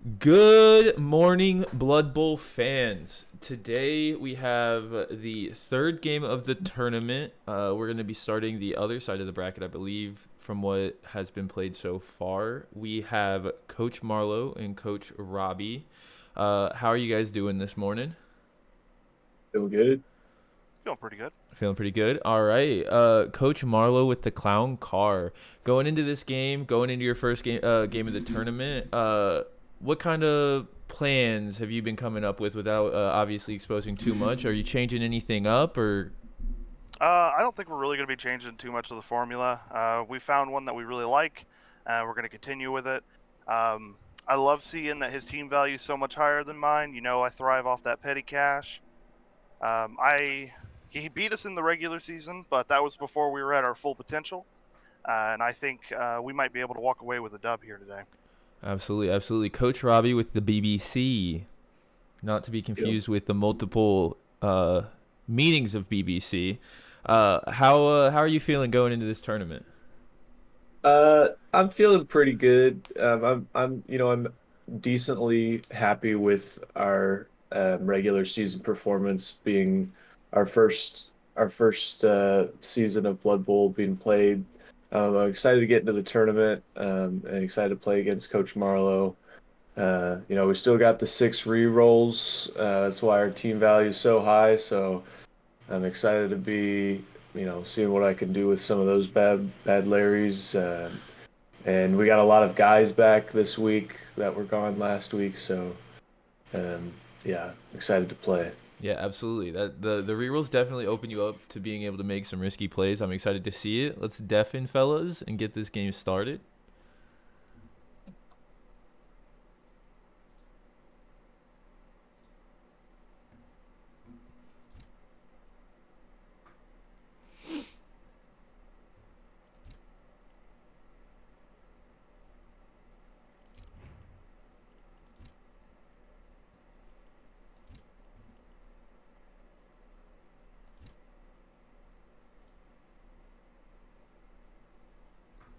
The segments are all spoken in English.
Good morning, Blood Bowl fans. Today we have the third game of the tournament. We're going to be starting the other side of the bracket, I believe, from what has been played so far. We have Coach Marlowe and Coach Robbie. How are you guys doing this morning? Feel good. Feeling pretty good. Feeling pretty good. All right. Coach Marlowe with the clown car. Going into this game, going into your first game of the tournament, what kind of plans have you been coming up with without obviously exposing too much? Are you changing anything up or I don't think we're really going to be changing too much of the formula. We found one that we really like. We're going to continue with it. I love seeing that his team value is so much higher than mine. You know, I thrive off that petty cash. He beat us in the regular season, but that was before we were at our full potential. And I think we might be able to walk away with a dub here today. absolutely, absolutely. Coach Robbie with the BBC, not to be Yep. confused with the multiple meanings of BBC. How are you feeling going into this tournament? I'm feeling pretty good. I'm decently happy with our regular season performance being our first our first season of Blood Bowl being played. I'm excited to get into the tournament, and excited to play against Coach Marlowe. We still got the six re-rolls. That's why our team value is so high. So I'm excited to be, seeing what I can do with some of those bad Larrys. And we got a lot of guys back this week that were gone last week. So, um, yeah, excited to play. Yeah, absolutely. That the rerolls definitely open you up to being able to make some risky plays. I'm excited to see it. Let's deafen, fellas, and get this game started.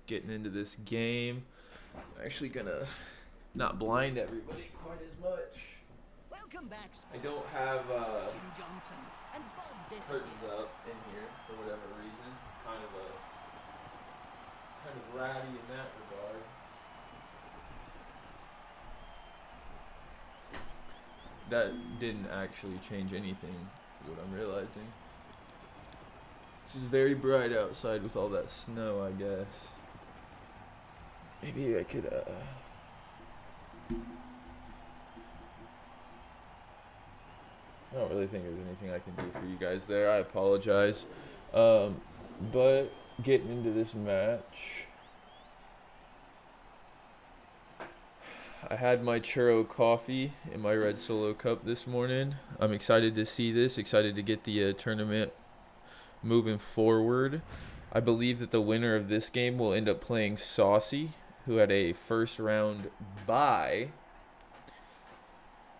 Getting into this game. I'm actually gonna not blind everybody quite as much. Welcome back, I sports don't have fans. Jim Johnson and Bob Biffle. curtains up in here for whatever reason. Kind of ratty in that regard. That didn't actually change anything. Is what I'm realizing. It's just very bright outside with all that snow, I guess. Maybe I could I don't really think there's anything I can do for you guys there. I apologize. But getting into this match, I had my churro coffee in my red solo cup this morning. I'm excited to see this. Excited to get the tournament moving forward. I believe that the winner of this game will end up playing Saucy, who had a first round bye.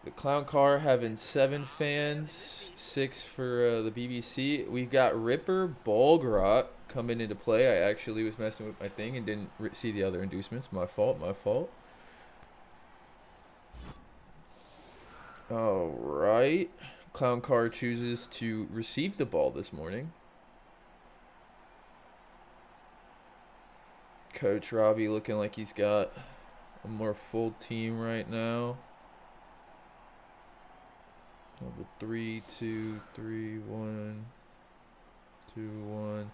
The Clown Car having 7 fans, 6 for the BBC. We've got Ripper Balgrot coming into play. I actually was messing with my thing and didn't see the other inducements. My fault, my fault. All right. Clown Car chooses to receive the ball this morning. Coach Robbie looking like he's got a more full team right now. Over 3, 2, 3, 1, 2, 1.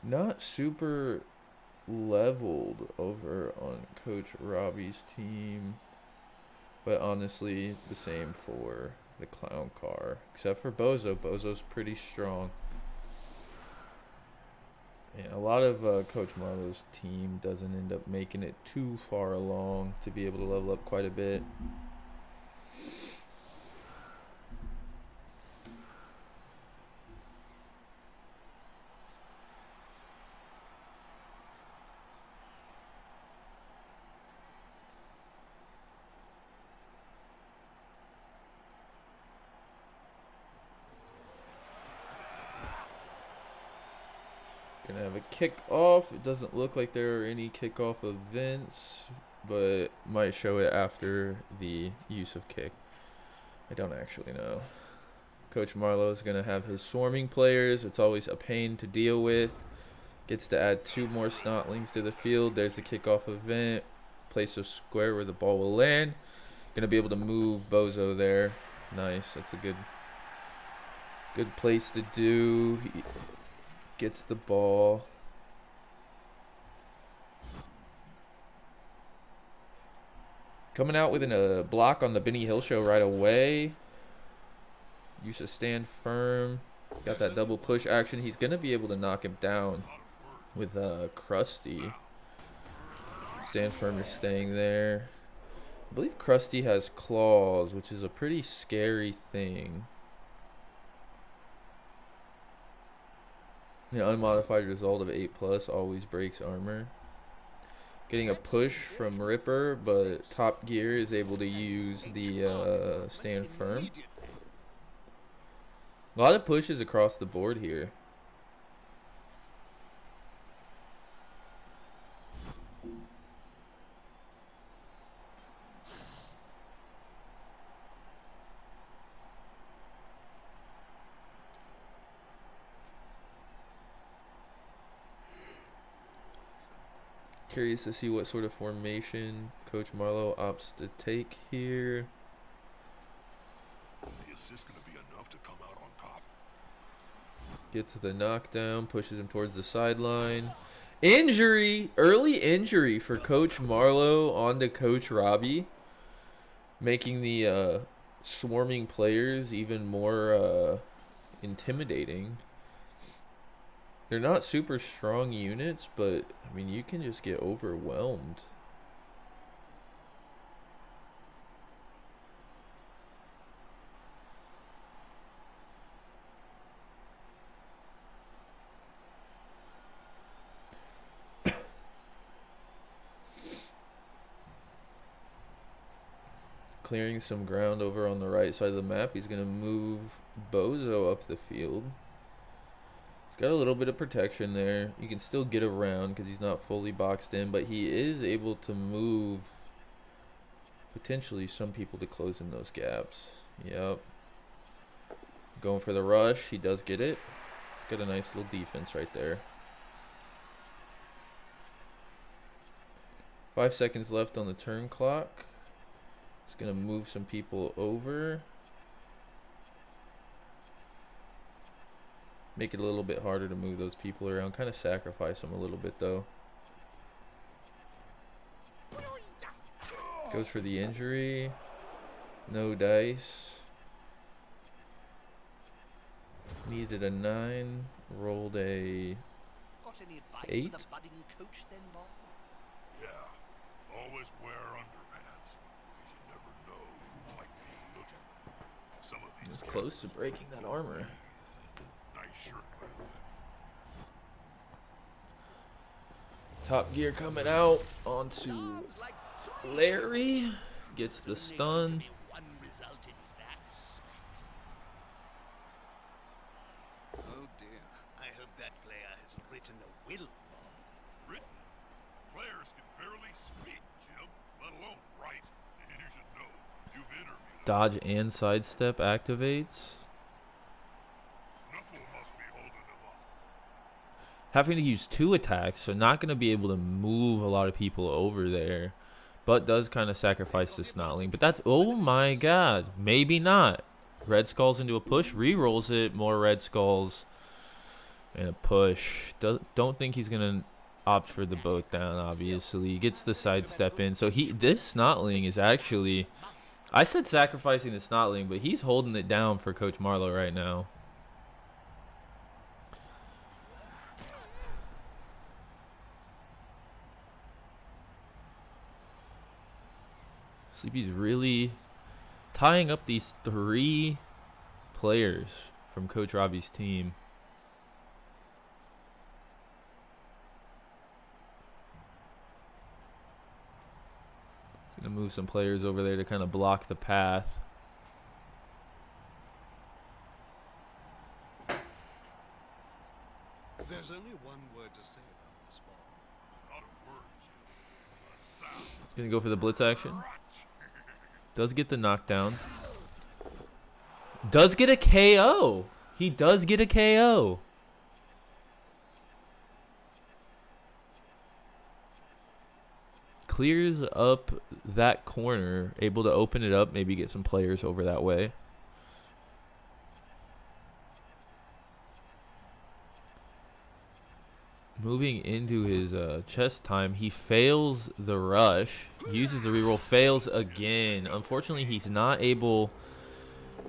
Not super leveled over on Coach Robbie's team. But honestly, the same for the Clown Car. Except for Bozo. Bozo's pretty strong. Yeah, a lot of Coach Marlowe's team doesn't end up making it too far along to be able to level up quite a bit. Gonna have a kickoff. It doesn't look like there are any kickoff events. but might show it after the use of kick. I don't actually know. Coach Marlowe is going to have his swarming players. It's always a pain to deal with. Gets to add 2 more Snotlings to the field. There's the kickoff event. Place a square where the ball will land. Going to be able to move Bozo there. Nice. That's a good place to do. He gets the ball. Coming out with a block on the Benny Hill show right away. Use a stand firm. Got that double push action. He's going to be able to knock him down with Krusty. Stand firm is staying there. I believe Krusty has claws, which is a pretty scary thing. An unmodified result of 8+ always breaks armor. Getting a push from Ripper, but Top Gear is able to use the stand firm. A lot of pushes across the board here. Curious to see what sort of formation Coach Marlowe opts to take here. The assist gonna be enough to come out on top. Gets the knockdown, pushes him towards the sideline. Injury! Early injury for Coach Marlowe onto Coach Robbie. Making the swarming players even more intimidating. They're not super strong units, but, I mean, you can just get overwhelmed. Clearing some ground over on the right side of the map. He's going to move Bozo up the field. He's got a little bit of protection there. You can still get around because he's not fully boxed in, but he is able to move potentially some people to close in those gaps. Yep. Going for the rush. He does get it. He's got a nice little defense right there. 5 seconds left on the turn clock. He's going to move some people over. Make it a little bit harder to move those people around. Kind of sacrifice them a little bit, though. Goes for the injury. No dice. Needed a 9. Rolled a Got any advice 8. for the budding coach then, Bob? Yeah, always wear underpants, because you never know who might be looking. Some of these It's guys close to breaking that armor. nice shirt, man. Top Gear coming out onto Sounds like crazy. Larry. Gets the Only stun. to be one result in that spat. Oh dear. I hope that player has written a will, Bob. Written. Players can barely speak, Jim, let alone write. You should know. You've interviewed them. Dodge and sidestep activates. Snuffle must be holding them up. Having to use 2 attacks, so not going to be able to move a lot of people over there. But does kind of sacrifice the Snotling. But that's, oh my god, maybe not. Red Skulls into a push, re-rolls it, more Red Skulls, and a push. Don't think he's going to opt for the boat down, obviously. He gets the sidestep in. So this Snotling is actually, I said sacrificing the Snotling, but he's holding it down for Coach Marlowe right now. Sleepy's really tying up these 3 players from Coach Robbie's team. He's going to move some players over there to kind of block the path. There's only one word to say about this ball. Not a word, Jim. A sound. Gonna go for the blitz action. Does get the knockdown. Does get a KO. He does get a KO. Clears up that corner. Able to open it up. Maybe get some players over that way. Moving into his chest time. He fails the rush. Uses the reroll. Fails again. Unfortunately, he's not able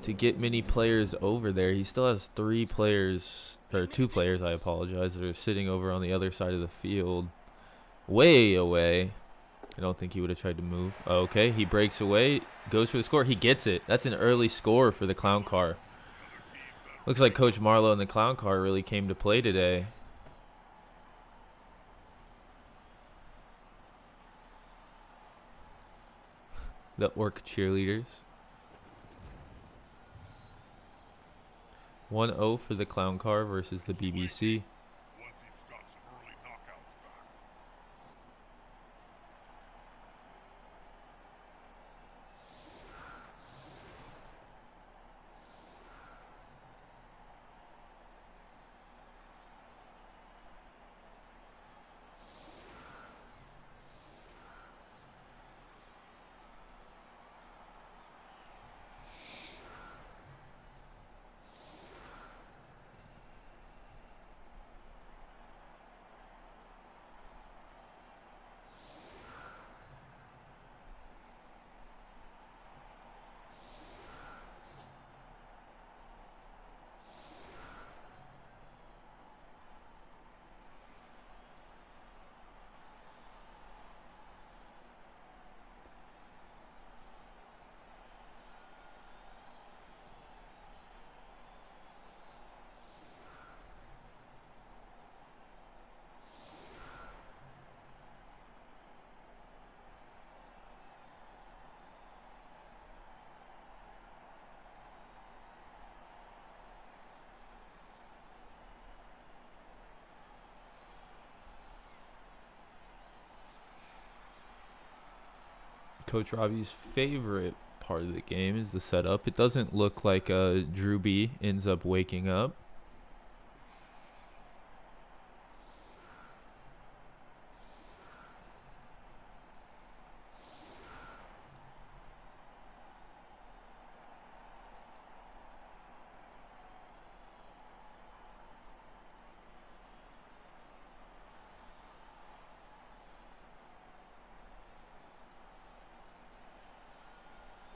to get many players over there. He still has 3 players, or 2 players, I apologize, that are sitting over on the other side of the field. Way away. I don't think he would have tried to move. Okay, he breaks away. Goes for the score. He gets it. That's an early score for the Clown Car. Looks like Coach Marlowe and the Clown Car really came to play today. The Orc cheerleaders. 1-0 for the Clown Car versus the BBC. One team's got some early knockouts back. Coach Robbie's favorite part of the game is the setup. It doesn't look like Drew B ends up waking up.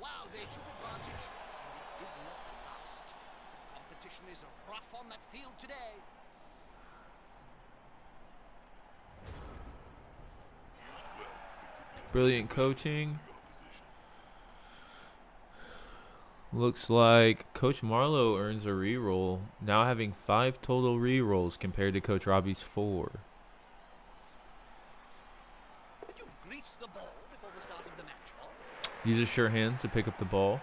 Wow, they took advantage. It did not last. Competition is rough on that field today. Used well, it could be a Brilliant coaching. opposition. Looks like Coach Marlowe earns a reroll, now having 5 total rerolls compared to Coach Robbie's 4. Did you grease the ball before the start of the match, Bob? Uses sure hands to pick up the ball.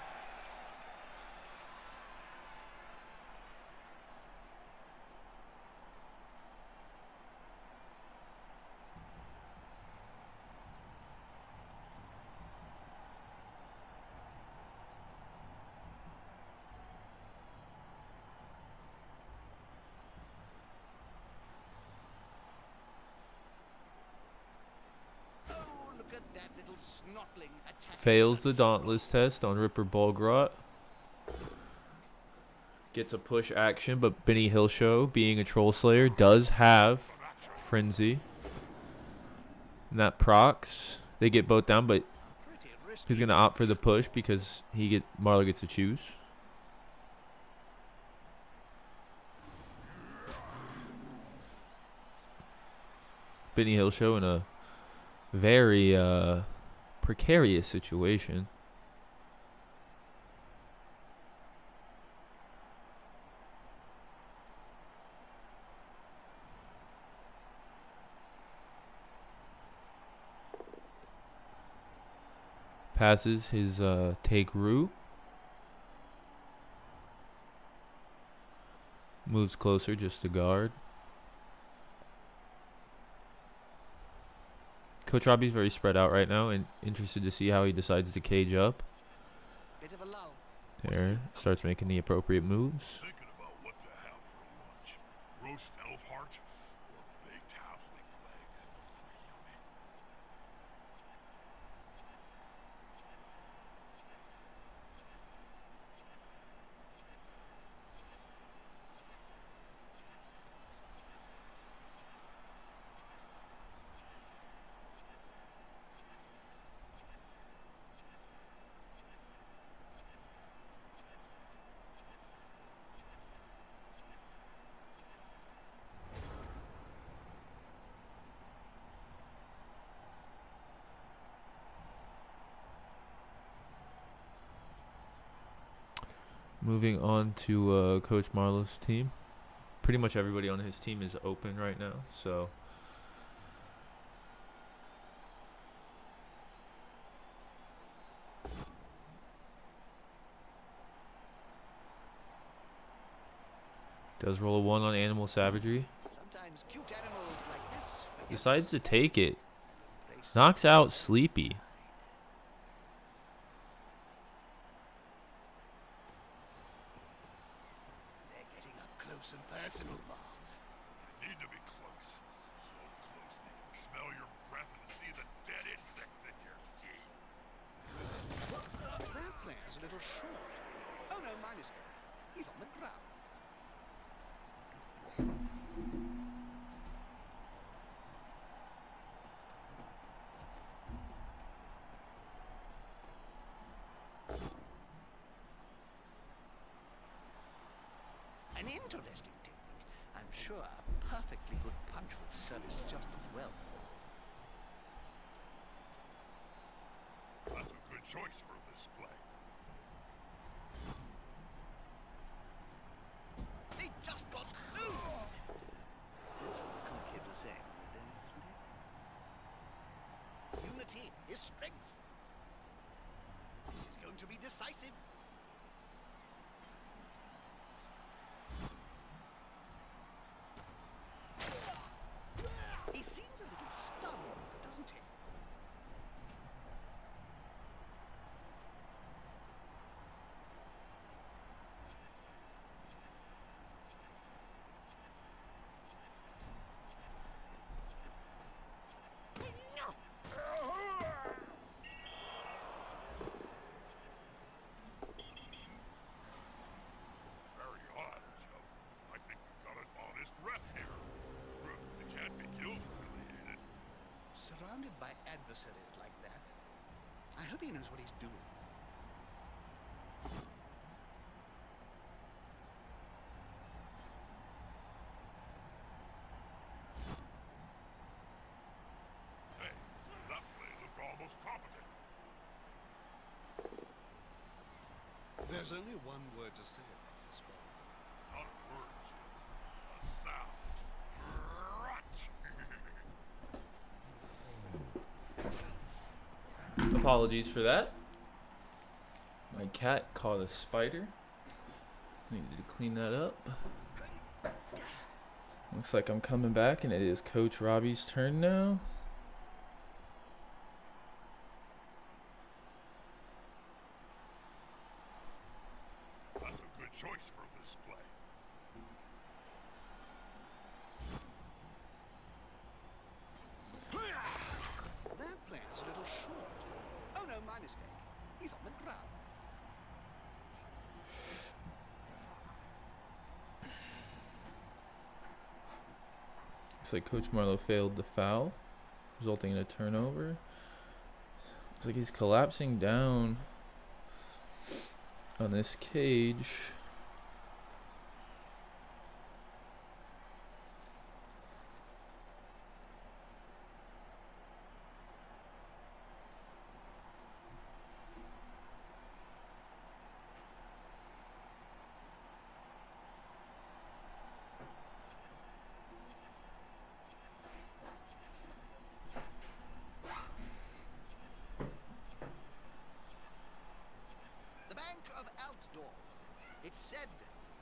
Oh, look at that little snotling attack. Fails the Dauntless test on Ripper Ballgrot. Gets a push action, but Benny Hillshow, being a Troll Slayer, does have Frenzy. And that procs. They get both down, but Pretty risky. he's going to opt for the push because Marlowe gets to choose. Benny Hillshow in a very precarious situation. Passes his take route. Moves closer just to guard. Coach Robbie's very spread out right now, and interested to see how he decides to cage up. Bit of a lull. There, starts making the appropriate moves. Thinking about what to have for lunch. Roast elf heart or baked halfling leg. Yummy. Moving on to Coach Marlowe's team. Pretty much everybody on his team is open right now, so does roll a 1 on Animal Savagery. Sometimes cute animals like this forget Decides to take it. place. Knocks out Sleepy. They're getting up close and personal, Bob. You need to be close. So close that you can smell your breath and see the dead insects in your teeth. That player's a little short. Oh no, my mistake. He's on the ground. An interesting technique. I'm sure a perfectly good punch would service just as well. That's a good choice for this play. They just got food! That's what the cool kids are saying nowadays, isn't it? Unity is strength. This is going to be decisive. He seems a little stunned, doesn't he? Very odd, Joe. I think we've got an honest ref here. They can't be guild affiliated. Surrounded by adversaries like that, I hope he knows what he's doing. Hey, that play looked almost competent. There's only one word to say about this, Bob. Not a word, Jim. A sound. Rot. Apologies for that. My cat caught a spider. Needed to clean that up. Looks like I'm coming back, and it is Coach Robbie's turn now. That's a good choice for this play. That player's a little short. Oh no, my mistake. He's on the ground. Looks like Coach Marlowe failed the foul, resulting in a turnover. Looks like he's collapsing down on this cage. The Bank of Altdorf. It's said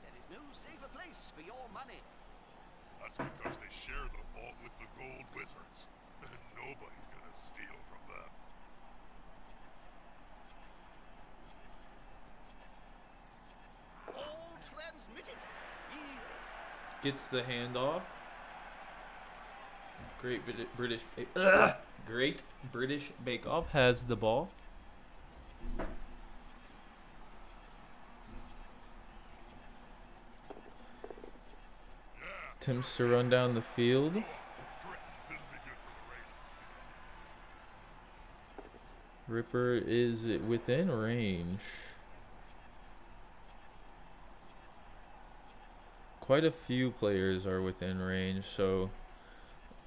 there is no safer place for your money. That's because they share the vault with the gold wizards. And nobody's gonna steal from them. All transmitted. Easy. Gets the handoff. Great British Bake Off has the ball. Attempts to run down the field. Drip. This'll be good for the Raiders. Ripper is within range. Quite a few players are within range, so...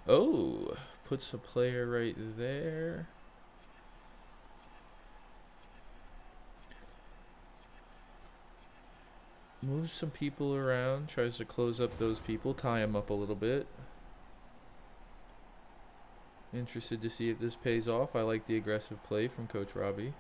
Oh, puts a player right there. Moves some people around, tries to close up those people, tie them up a little bit. Interested to see if this pays off. I like the aggressive play from Coach Robbie.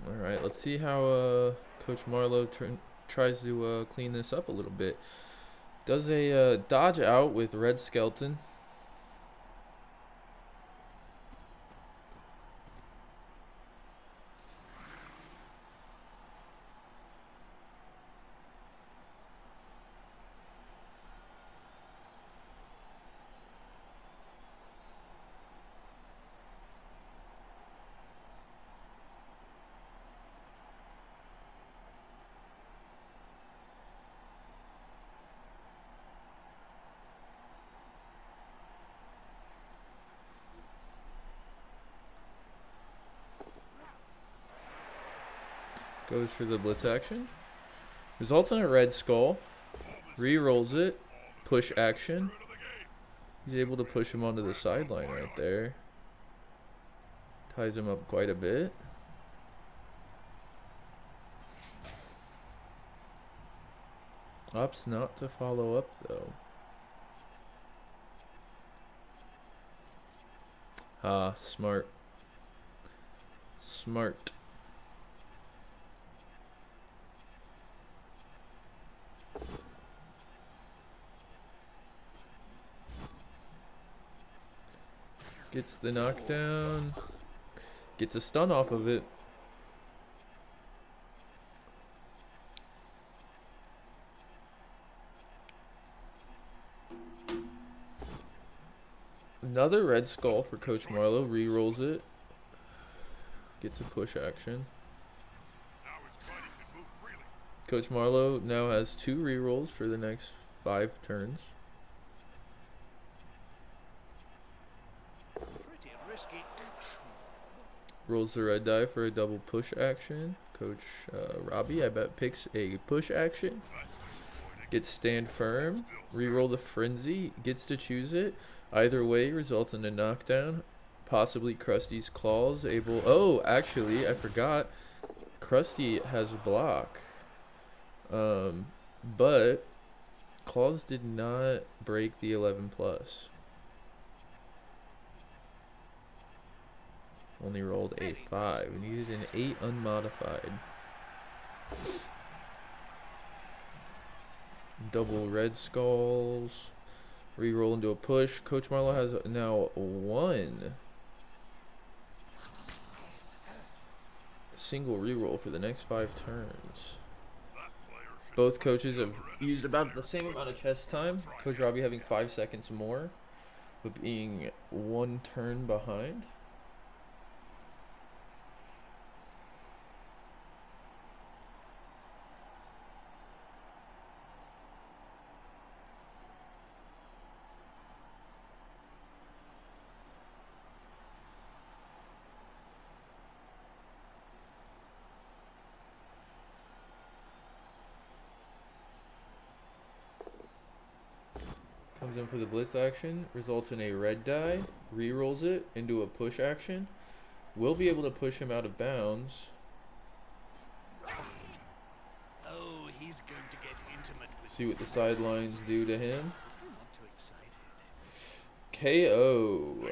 Alright, let's see how Coach Marlowe tries to clean this up a little bit. Does a dodge out with Red Skeleton. Goes for the blitz action. Results in a red skull. Re-rolls it. Push action. He's able to push him onto the sideline right there. Ties him up quite a bit. Opts not to follow up though. Ah, smart. Smart. Gets the knockdown. Gets a stun off of it. Another red skull for Coach Marlowe. Re-rolls it. Gets a push action. Now his body can move freely. Coach Marlowe now has 2 re-rolls for the next 5 turns. Pretty risky action. Rolls the red die for a double push action. Coach Robbie, I bet, picks a push action. That's disappointing. Gets stand firm. Reroll the frenzy. Gets to choose it. Either way results in a knockdown. Possibly Krusty's claws able... Oh, actually, I forgot. Krusty has a block. But claws did not break the 11 plus. Only rolled a 5. Needed an 8 unmodified. Double red skulls. Reroll into a push. Coach Marlowe has now 1 single reroll for the next 5 turns. That player should Both coaches have used about the same amount of chess time. Coach Robbie having 5 seconds more, but being 1 turn behind. Comes in for the blitz action, results in a red die, re-rolls it into a push action, Will be able to push him out of bounds. Oh, he's going to get intimate with See what the sidelines do to him. I'm not too excited. KO.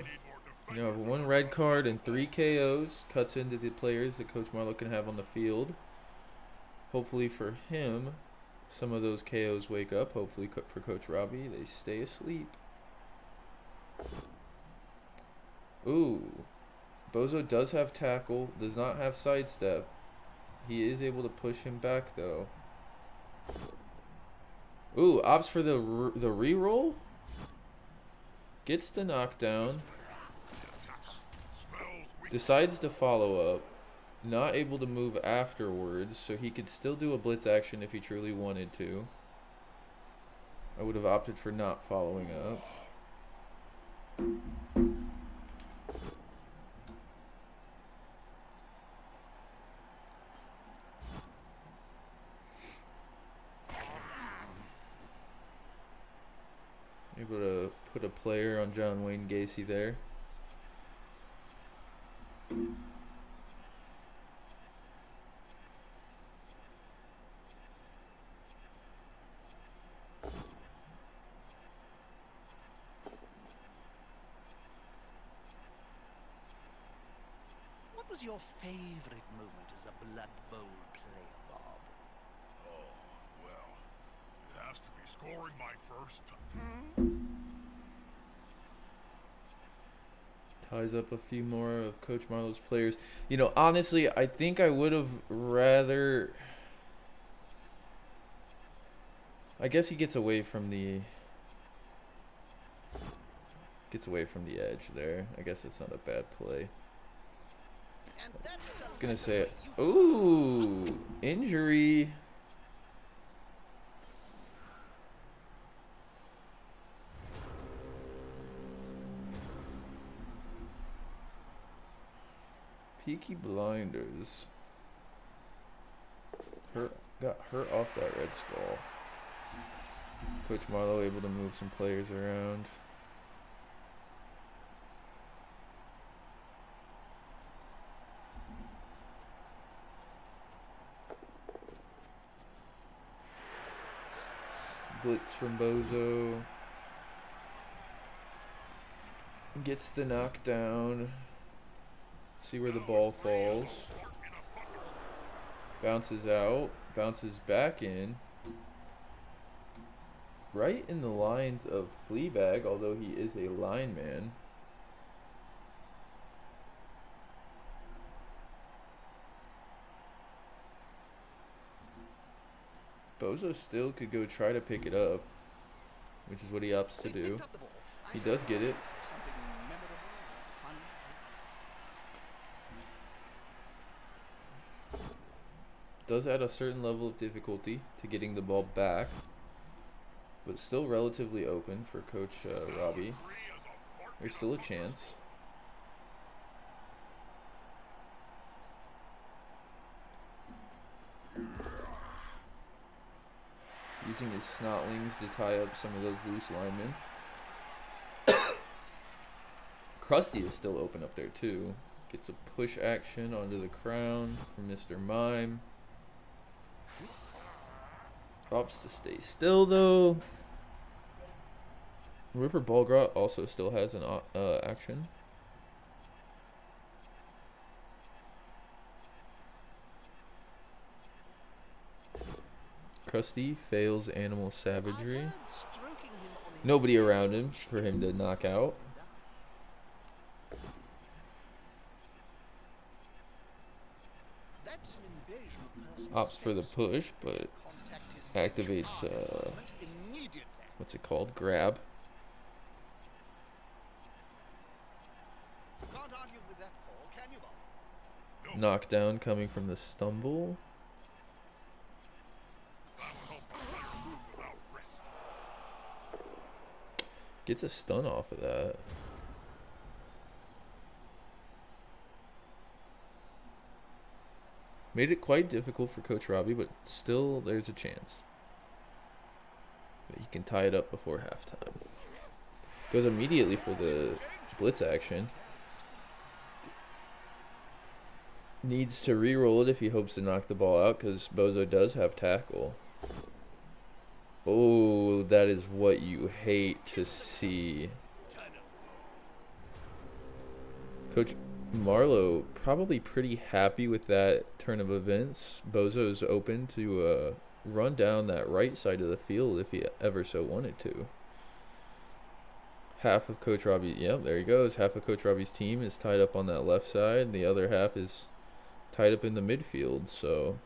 You have 1 red card and 3 KOs. Cuts into the players that Coach Marlowe can have on the field. Hopefully for him, some of those KOs wake up. Hopefully for Coach Robbie, they stay asleep. Ooh. Bozo does have tackle, does not have sidestep. He is able to push him back though. Ooh, opts for the re-roll. Gets the knockdown. Decides to follow up. Not able to move afterwards, so he could still do a blitz action if he truly wanted to. I would have opted for not following up. Able to put a player on John Wayne Gacy there. What was your favorite moment as a Blood Bowl player, Bob? Oh, well, it has to be scoring my first Ties up a few more of Coach Marlowe's players. You know, honestly, I think I would have rather... I guess he gets away from the... edge there. I guess it's not a bad play. And that's I was gonna say, ooh, injury. Peaky Blinders. Got hurt off that Red Skull. Coach Marlowe able to move some players around. Blitz from Bozo. Gets the knockdown. See where the ball falls. Bounces out. Bounces back in. Right in the lines of Fleabag, although he is a lineman. Bozo still could go try to pick it up, which is what he opts to do. He does get it. Does add a certain level of difficulty to getting the ball back, but still relatively open for Coach Robbie. There's still a chance. Using his snotlings to tie up some of those loose linemen. Krusty is still open up there too. Gets a push action onto the crown from Mr. Mime. Opts to stay still though. Ripper Balgrot also still has an action. Krusty fails Animal Savagery. Nobody around him for him to knock out. Opts for the push, but activates, what's it called? Grab. Knockdown coming from the stumble. Gets a stun off of that. Made it quite difficult for Coach Robbie, but still there's a chance. But he can tie it up before halftime. Goes immediately for the blitz action. Needs to re-roll it if he hopes to knock the ball out, because Bozo does have tackle. Oh, that is what you hate to see. Coach Marlowe probably pretty happy with that turn of events. Bozo's open to run down that right side of the field if he ever so wanted to. Half of Coach Robbie, yep, there he goes. Half of Coach Robbie's team is tied up on that left side, and the other half is tied up in the midfield. So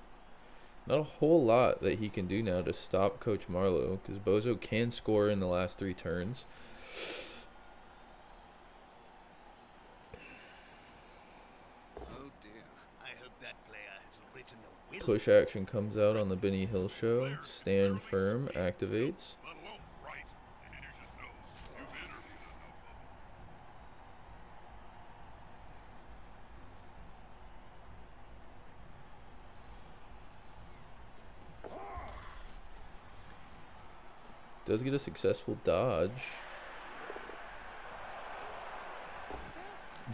not a whole lot that he can do now to stop Coach Marlowe, because Bozo can score in the last 3 turns. Oh dear. I hope that player has written a will. Push action comes out on the Benny Hill show. Stand firm activates. Let alone right. You should know. You've interviewed enough of them. Does get a successful dodge.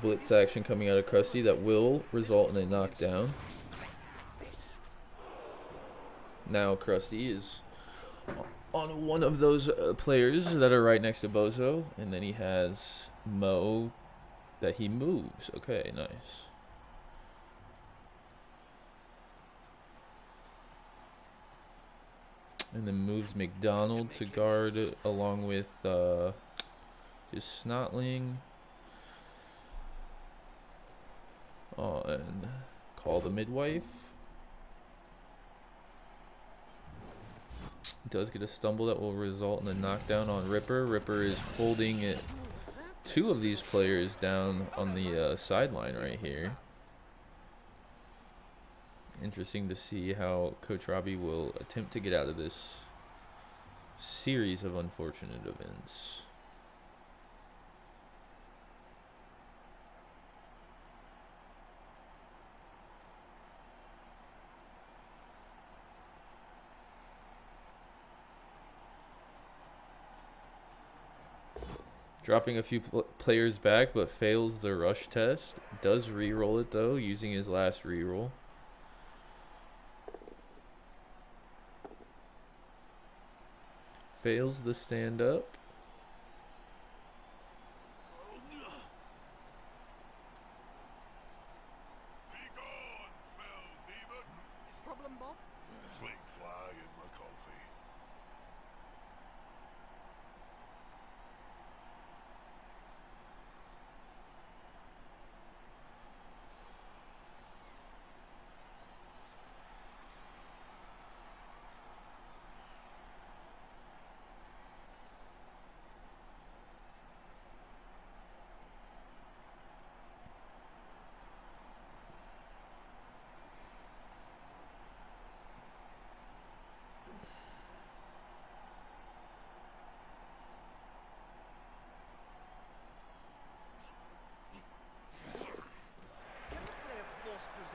Blitz action coming out of Krusty that will result in a knockdown. Now Krusty is on one of those players that are right next to Bozo, and then he has Mo that he moves. Okay, nice. And then moves McDonald to guard along with his Snotling. And call the midwife. Does get a stumble that will result in a knockdown on Ripper. Ripper is holding it, 2 of these players down on the sideline right here. Interesting to see how Coach Robbie will attempt to get out of this series of unfortunate events. Dropping a few players back, but fails the rush test. Does re-roll it though, using his last re-roll. Fails the stand up. Be gone, fell demon. Problem, Bob? Plague fly in my coffee.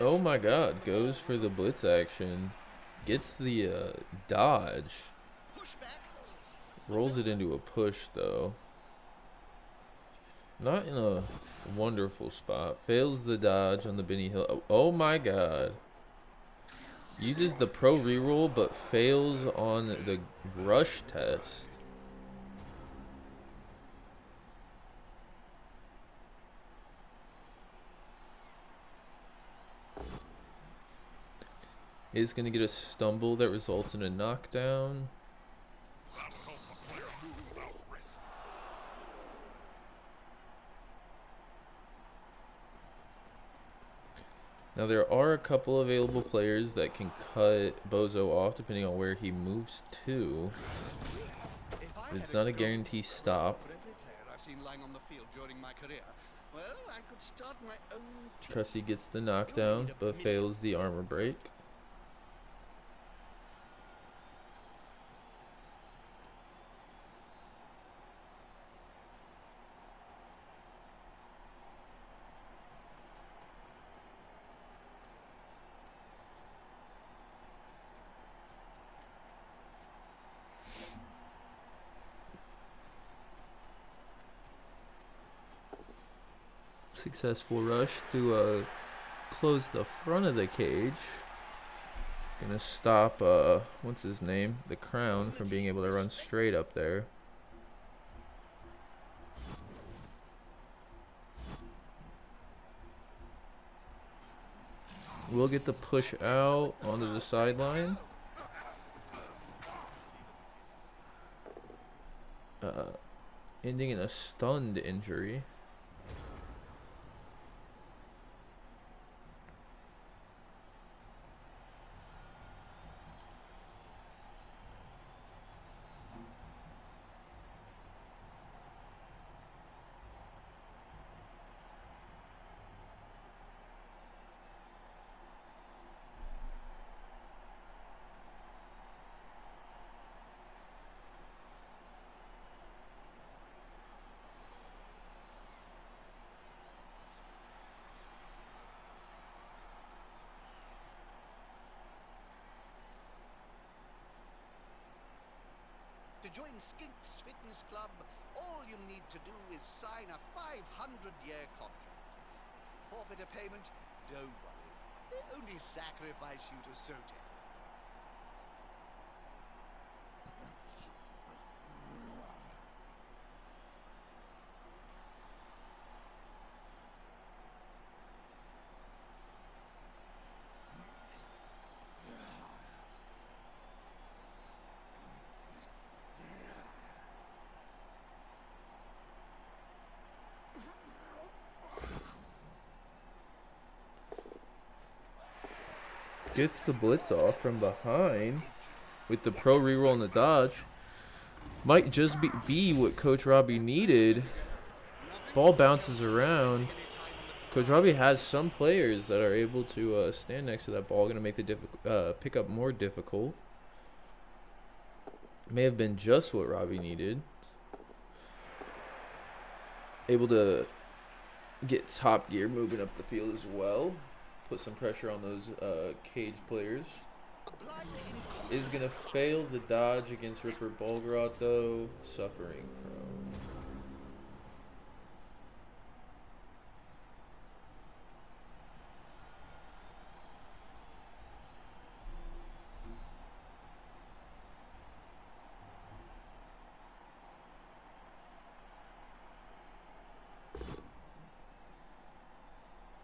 Oh my god, goes for the blitz action. Gets the dodge. Rolls it into a push though. Not in a wonderful spot. Fails the dodge on the Benny Hill. Oh my god. Uses the pro reroll but fails on the rush test. Is going to get a stumble that results in a knockdown. Now there are a couple available players that can cut Bozo off depending on where he moves to. It's not a guarantee stop. For every player I've seen lying on the field during my career, well, I could start my own team. Krusty gets the knockdown but fails the armor break. Successful rush to close the front of the cage. Gonna stop, what's his name? The Crown from being able to run straight up there. We'll get the push out onto the sideline. Ending in a stunned injury. To join Skink's Fitness Club, all you need to do is sign a 500-year contract. Forfeit a payment? Don't worry. They only sacrifice you to Sote. Gets the blitz off from behind with the pro reroll and the dodge. Might just be what Coach Robbie needed. Ball bounces around. Coach Robbie has some players that are able to stand next to that ball. Going to make the pickup more difficult. May have been just what Robbie needed. Able to get Top Gear moving up the field as well. Put some pressure on those cage players. Is going to fail the dodge against Ripper Bolgrot, though. Suffering prone.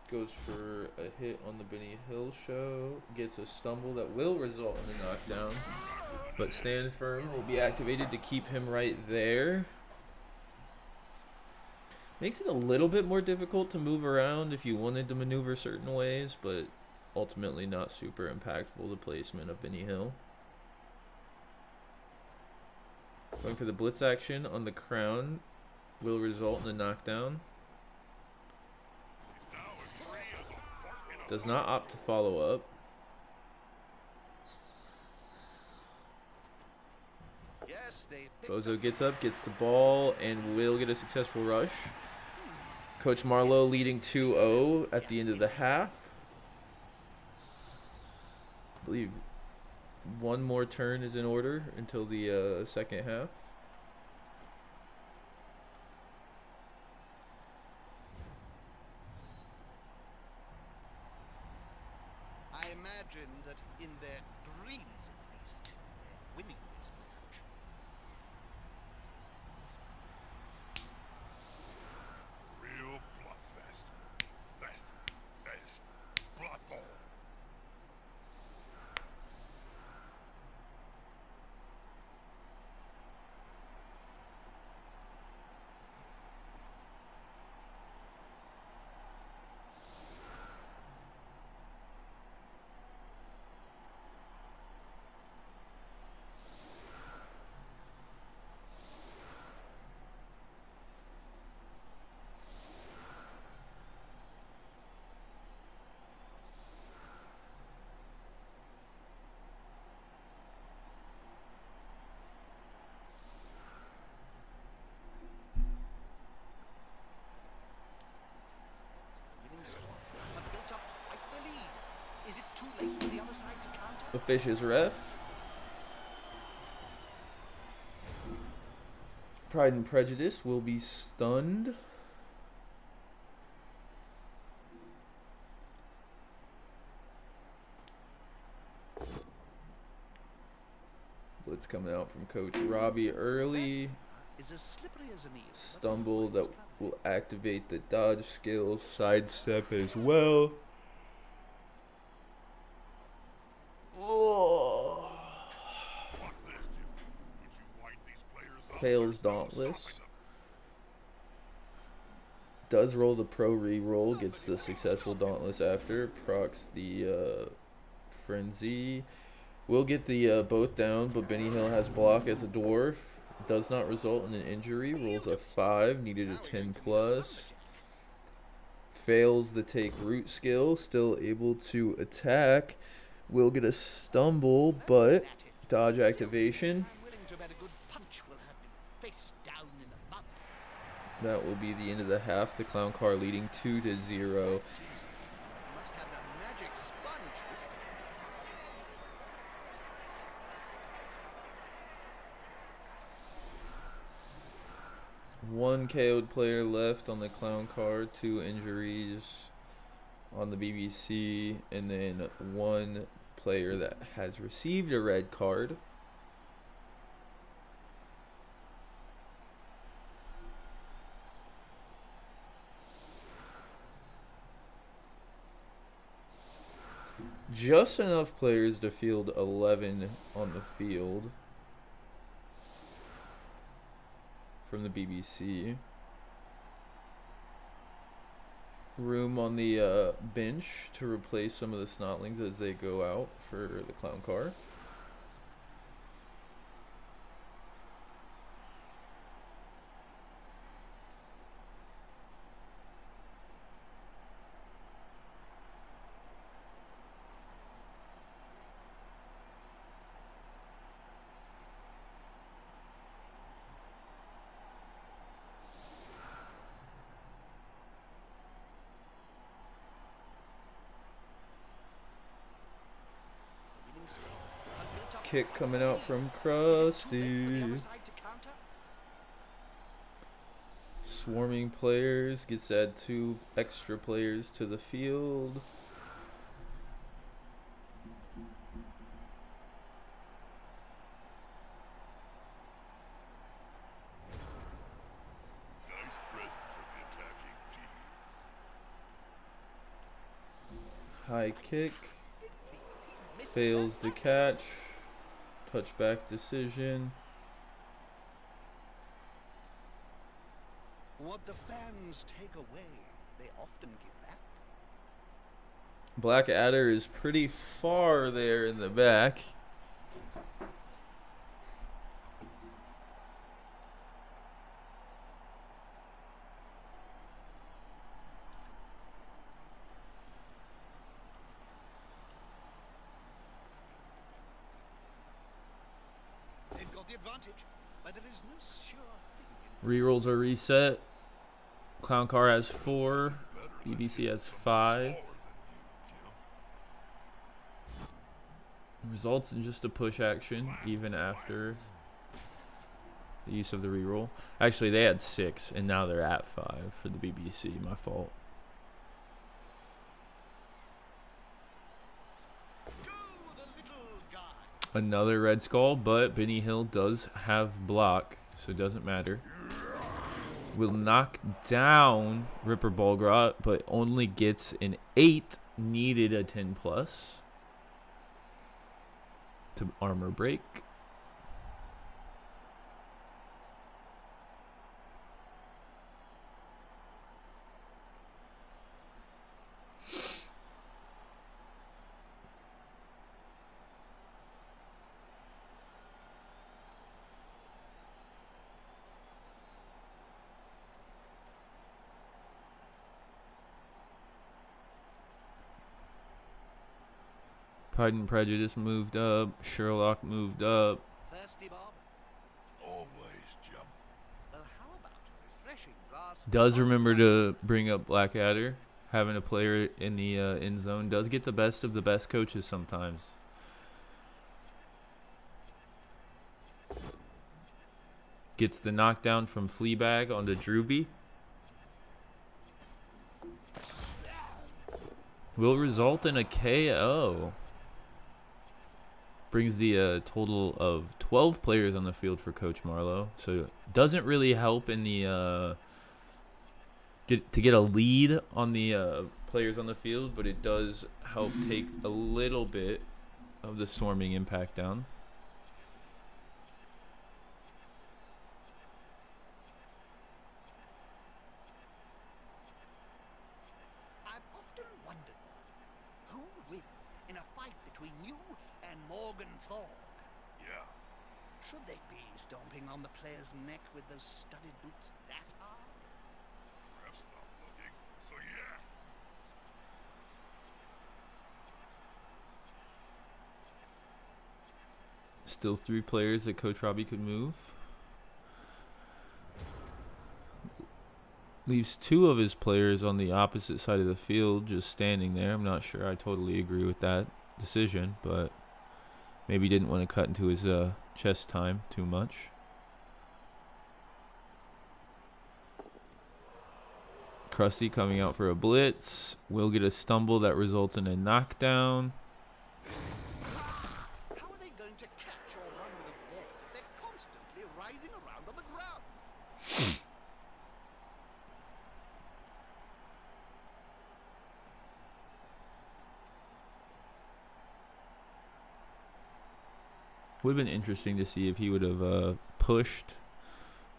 Goes for a hit on the Benny Hill show. Gets a stumble that will result in a knockdown. But Stand Firm will be activated to keep him right there. Makes it a little bit more difficult to move around if you wanted to maneuver certain ways, but ultimately not super impactful, the placement of Benny Hill. Going for the blitz action on the Crown will result in a knockdown. Does not opt to follow up. Yes, Bozo gets up, gets the ball, and will get a successful rush. Coach Marlowe leading 2-0 at the end of the half. I believe one more turn is in order until the second half. I imagine that in their dreams, at least, they're winning this match. Real bloodfest. This is Blood Bowl. Winning squad have built up quite the lead. Is it too late for the other side to counter? The fish is ref. Pride and Prejudice will be stunned. what's coming out from Coach Robbie early. Is as slippery as an eel. Stumble that will activate the dodge skill. Sidestep as well. Oh. Watch this, Jim. Would you wind these players up? Fails There's no Dauntless. stopping them. Does roll the pro re-roll. Gets the successful Dauntless after. Procs the Frenzy. Will get the both down, but Benny Hill has block as a dwarf. Does not result in an injury. Rolls a 5. Needed a 10 plus. Fails the take root skill. Still able to attack. Will get a stumble, but dodge activation. That will be the end of the half. The clown car leading 2-0. Must have the magic sponge this time. One KO'd player left on the clown car, 2 injuries on the BBC, and then 1 player that has received a red card. Just enough players to field 11 on the field from the BBC. Room on the bench to replace some of the snotlings as they go out for the clown car. Kick coming out from Krusty. Swarming players gets to add 2 extra players to the field. Nice present for the attacking team. High kick. Fails the catch. Touchback decision. What the fans take away, they often give back. Blackadder is pretty far there in the back. They've got the advantage, but there is no sure thing in Rerolls are reset. Clown car has 4. BBC has 5. Results in just a push action, even after the use of the reroll. Actually, they had 6, and now they're at 5 for the BBC. My fault. Go, the little guy. Another red skull, but Benny Hill does have block, so it doesn't matter. Will knock down Ripper Bolgrot, but only gets an 8. Needed a 10 plus to armor break. Pride and Prejudice moved up. Sherlock moved up. Thirsty, Bob? Always, Jim. Well, how about a refreshing glass? Does remember to bring up Blackadder. Having a player in the end zone does get the best of the best coaches sometimes. Gets the knockdown from Fleabag onto Drewby. Will result in a KO. Brings the total of 12 players on the field for Coach Marlowe. So doesn't really help in the get a lead on the players on the field, but it does help take a little bit of the swarming impact down. I've often wondered, who would win in a fight between you and Morgan Thorg? Yeah. Should they be stomping on the player's neck with those studded boots that hard? Ref's not looking, so yes. Still 3 players that Coach Robbie could move. Leaves 2 of his players on the opposite side of the field just standing there. I'm not sure I totally agree with that decision, but maybe didn't want to cut into his chest time too much. Krusty coming out for a blitz. Will get a stumble that results in a knockdown. How are they going to catch or run with a ball if they're constantly writhing around on the ground? Would have been interesting to see if he would have pushed,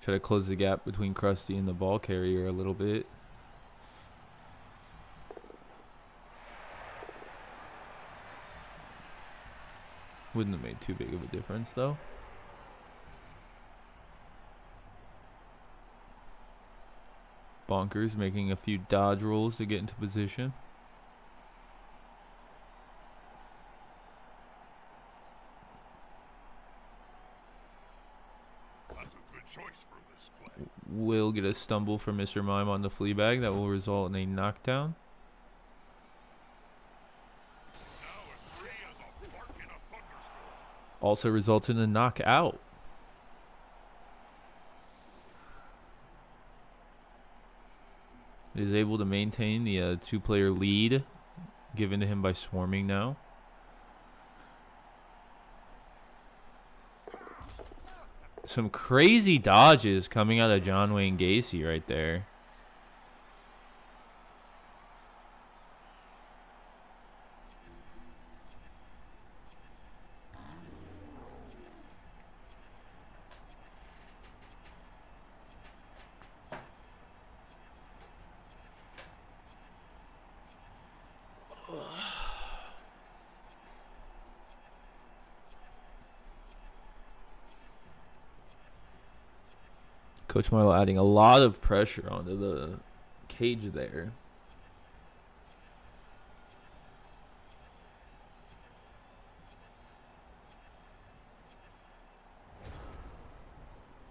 try to close the gap between Krusty and the ball carrier a little bit. Wouldn't have made too big of a difference, though. Bonkers making a few dodge rolls to get into position. That's a good choice for this play. Will get a stumble from Mr. Mime on the flea bag that will result in a knockdown. Now as free as a fart in a thunderstorm. Also results in a knockout. Is able to maintain the 2-player lead given to him by swarming now. Some crazy dodges coming out of John Wayne Gacy right there. Coach Marlowe adding a lot of pressure onto the cage there.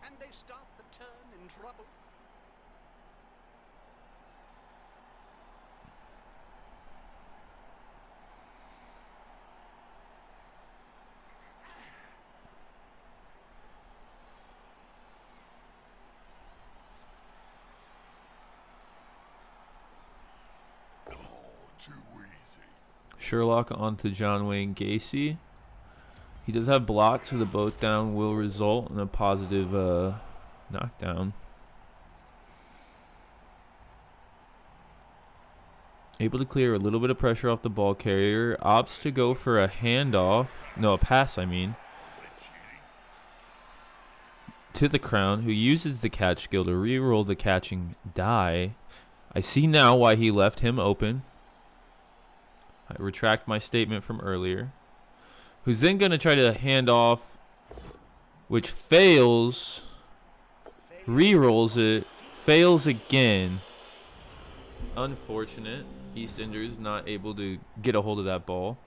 And they start the turn in trouble. Oh, too easy. Sherlock onto John Wayne Gacy. He does have blocks, so the both down will result in a positive knockdown. Able to clear a little bit of pressure off the ball carrier. Opts to go for a handoff. No, a pass, I mean. Quit cheating. To the Crown, who uses the catch skill to re-roll the catching die. I see now why he left him open. I retract my statement from earlier. Who's then going to try to hand off, which fails. Re-rolls it. Fails again. Unfortunate. EastEnders not able to get a hold of that ball.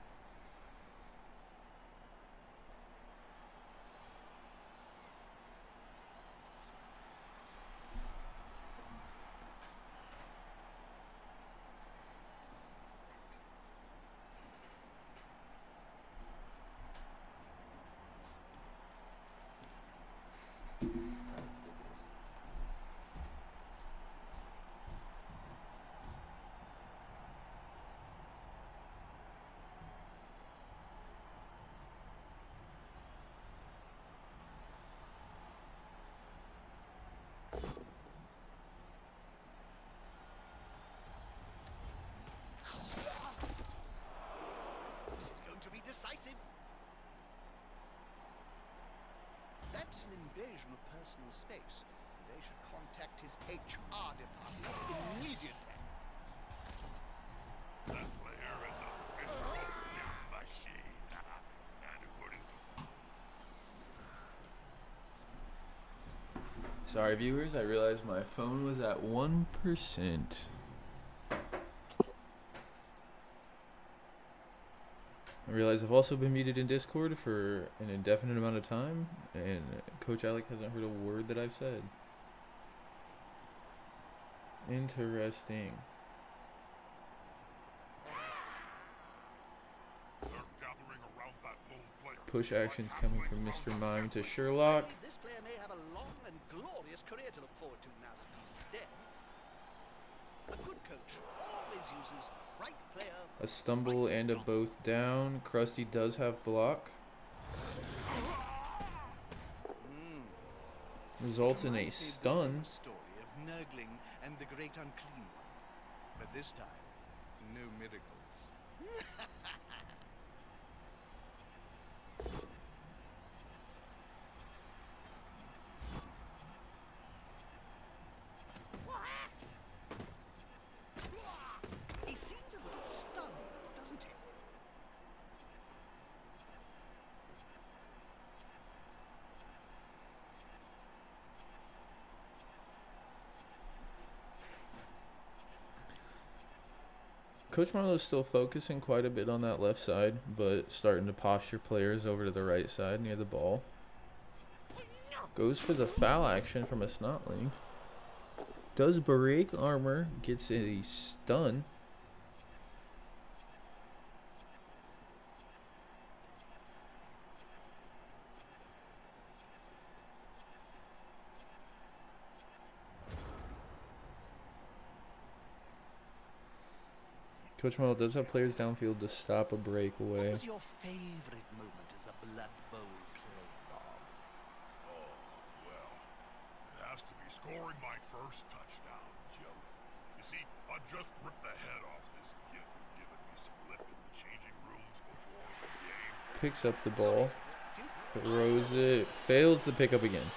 personal space. They should contact his HR department immediately. That player is a visceral death machine. And according to Sorry, viewers. I realized my phone was at 1%. I realize I've also been muted in Discord for an indefinite amount of time, and Coach Alec hasn't heard a word that I've said. Interesting. they're gathering around that lone player. Push actions coming from Mr. Mime to Sherlock. I believe this player may have a long and glorious career to look forward to now that he's dead. A good coach always uses the right player. A stumble and a both down. Krusty does have block. Results in a Reminds me of the stun. famous story of Nurgling and the Great Unclean One. But this time, no miracles. He seems a little stunned, doesn't he? Coach Marlowe's still focusing quite a bit on that left side, but starting to posture players over to the right side near the ball. Goes for the foul action from a Snotling. Does break armor, gets a stun. Coach Marlowe does have players downfield to stop a What breakaway. was your favorite moment as a Blood Bowl player, Bob? Oh, well, it has to be scoring my first touchdown, Joe. You see, I just ripped the head off this kid who given me some lip in the changing rooms before the game. Picks up the ball. Throws it. Fails to pick up again.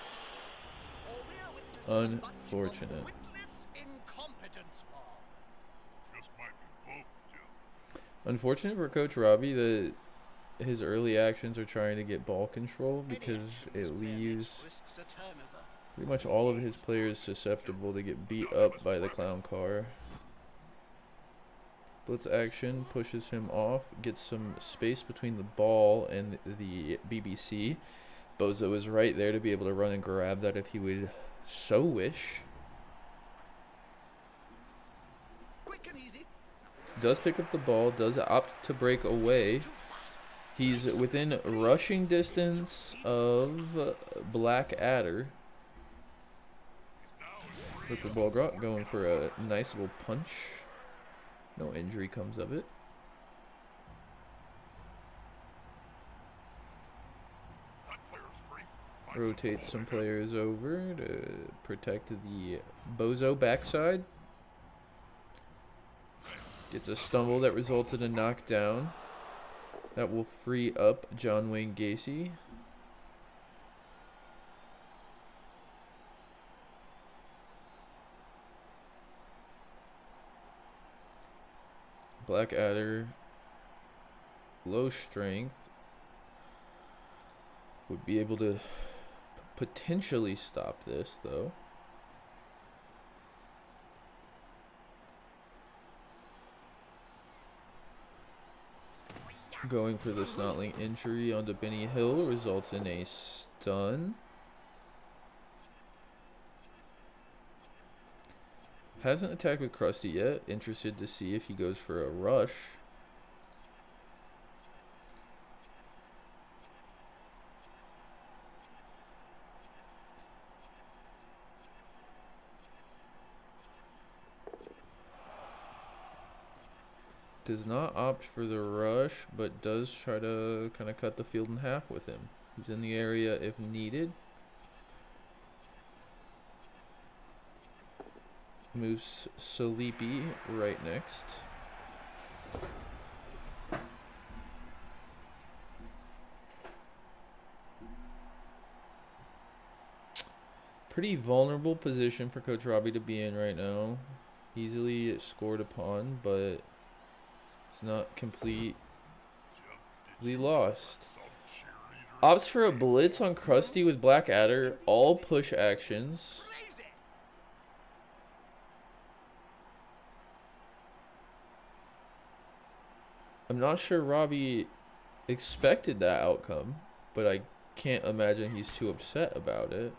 Or we are witnessing a bunch of Unfortunate. witless incompetence, Bob. Just might be both, Joe. Unfortunate for Coach Robbie that his early actions are trying to get ball control because it leaves Risks a turnover. pretty much all of his players susceptible to get beat up by the clown car. Blitz action pushes him off, gets some space between the ball and the BBC. Bozo is right there to be able to run and grab that if he would so wish. Quick and easy. Does pick up the ball, does opt to break away. Too fast. He's within rushing distance of Black Adder. With the ball going for a nice little punch. No injury comes of it. That player's free. Rotates some players over to protect the Bozo backside. Gets a stumble that results in a knockdown. That will free up John Wayne Gacy. Blackadder, low strength, would be able to potentially stop this though. Going for the Snotling injury onto Benny Hill results in a stun. Hasn't attacked with Krusty yet. Interested to see if he goes for a rush. Does not opt for the rush, but does try to kind of cut the field in half with him. He's in the area if needed. Moves Sleepy right next. Pretty vulnerable position for Coach Robbie to be in right now. Easily scored upon, but it's not completely lost. Opts for a blitz on Krusty with Blackadder. All push actions. Crazy! I'm not sure Robbie expected that outcome, but I can't imagine he's too upset about it.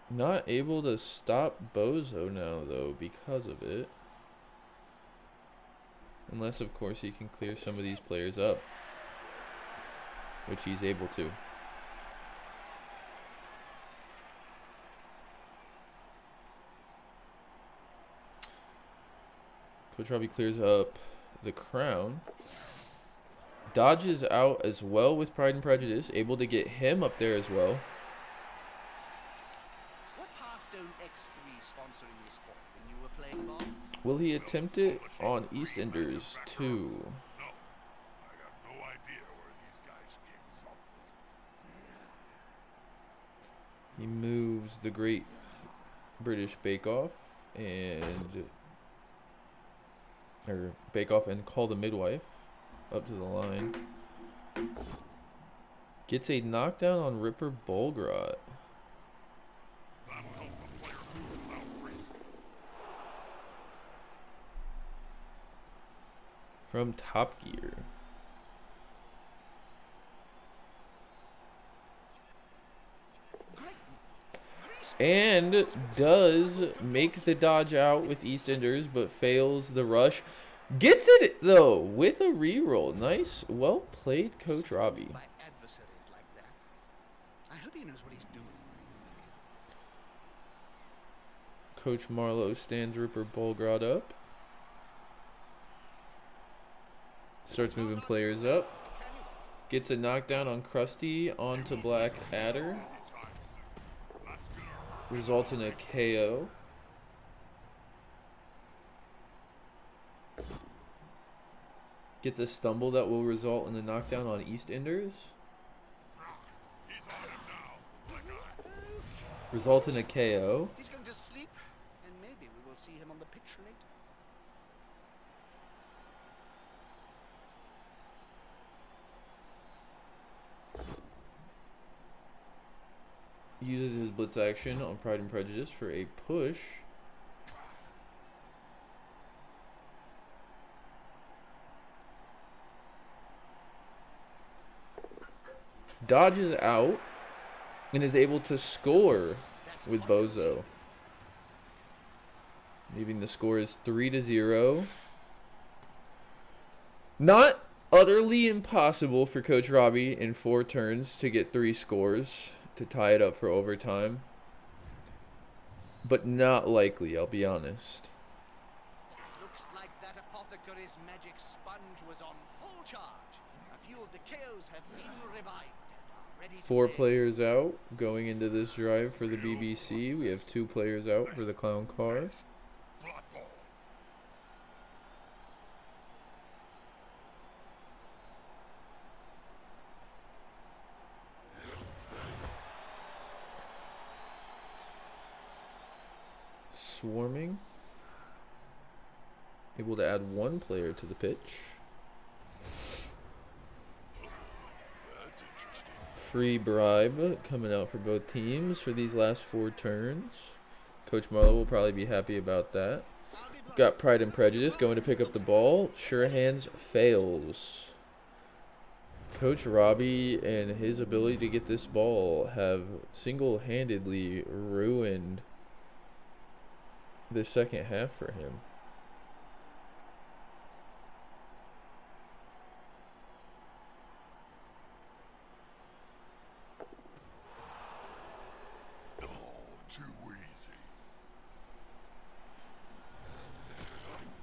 Not able to stop Bozo now, though, because of it. Unless, of course, he can clear some of these players up, which he's able to. Coach Robbie clears up the crown. Dodges out as well with Pride and Prejudice. Able to get him up there as well. What past owned X3 sponsoring the sport when you were playing ball? Will he attempt it on EastEnders too? No, I got no idea where these guys came from. He moves the Great British Bake Off and Call the Midwife up to the line. Gets a knockdown on Ripper Bolgrot. That'll help the player move without risk. From Top Gear. And does make the dodge out with EastEnders, but fails the rush. Gets it, though, with a reroll. Nice. Well played, Coach Robbie. By adversaries like that. I hope he knows what he's doing. Coach Marlowe stands Ripper Bolgrot up. Starts moving players up. Gets a knockdown on Krusty onto Blackadder. Results in a KO. Gets a stumble that will result in a knockdown on EastEnders. Results in a KO. He's going to sleep, and maybe we will see him on the pitch later. Uses his blitz action on Pride and Prejudice for a push. Dodges out and is able to score with Bozo. Leaving the score is 3-0. Not utterly impossible for Coach Robbie in 4 turns to get 3 scores to tie it up for overtime. But not likely, I'll be honest. Looks like that apothecary's magic sponge was on full charge. A few of the KOs have been revived and are ready to 4 play. players out going into this drive for the BBC. We have 2 players out for the Clown Car. Blood ball. Swarming. Able to add 1 player to the pitch. Free bribe coming out for both teams for these last 4 turns. Coach Marlowe will probably be happy about that. Got Pride and Prejudice going to pick up the ball. Sure Hands fails. Coach Robbie and his ability to get this ball have single-handedly ruined the second half for him. Oh, too easy.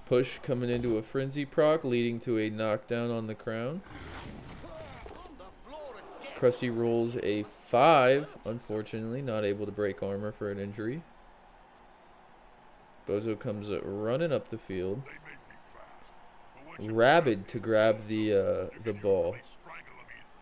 Push coming into a frenzy proc, leading to a knockdown on the crown. On the floor again. Krusty rolls a 5, unfortunately, not able to break armor for an injury. Bozo comes running up the field. They may be fast, but once you Rabid to grab the ball. they strangle them easily enough.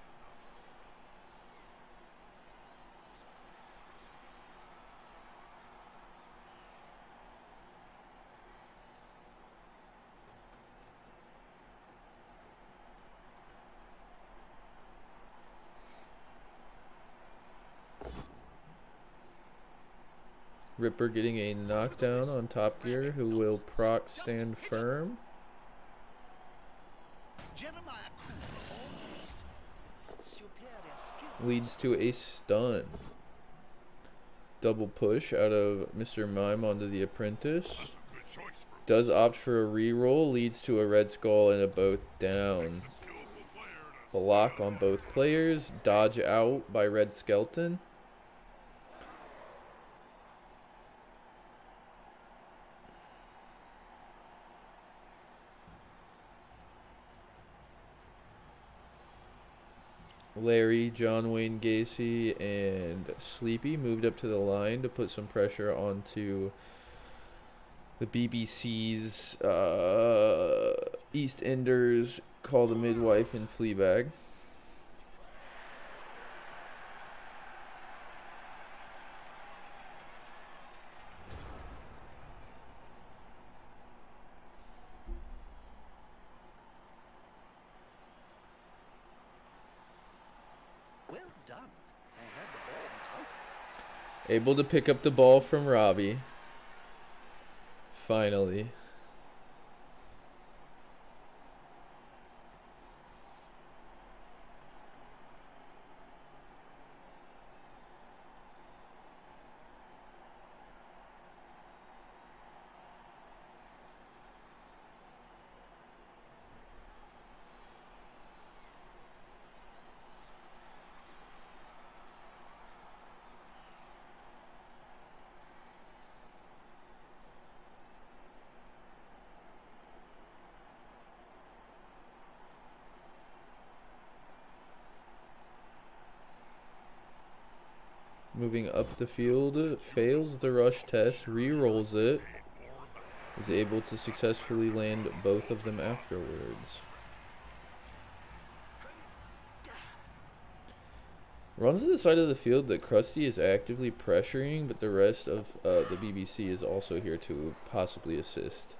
Ripper getting a knockdown on Top Gear, who will proc stand firm. Jeremiah Cooper always superior skill. Leads to a stun. Double push out of Mr. Mime onto the Apprentice. That's a good choice for Does opt for a reroll. Leads to a Red Skull and a both down. a skillful player to Block on both players. Dodge out by Red Skeleton. Larry, John Wayne Gacy, and Sleepy moved up to the line to put some pressure onto the BBC's East Enders, Call the Midwife, and Fleabag. Well done. I had the ball out. Able to pick up the ball from Robbie. Finally. Moving up the field, fails the rush test, re-rolls it, is able to successfully land both of them afterwards. Runs to the side of the field that Krusty is actively pressuring, but the rest of the BBC is also here to possibly assist.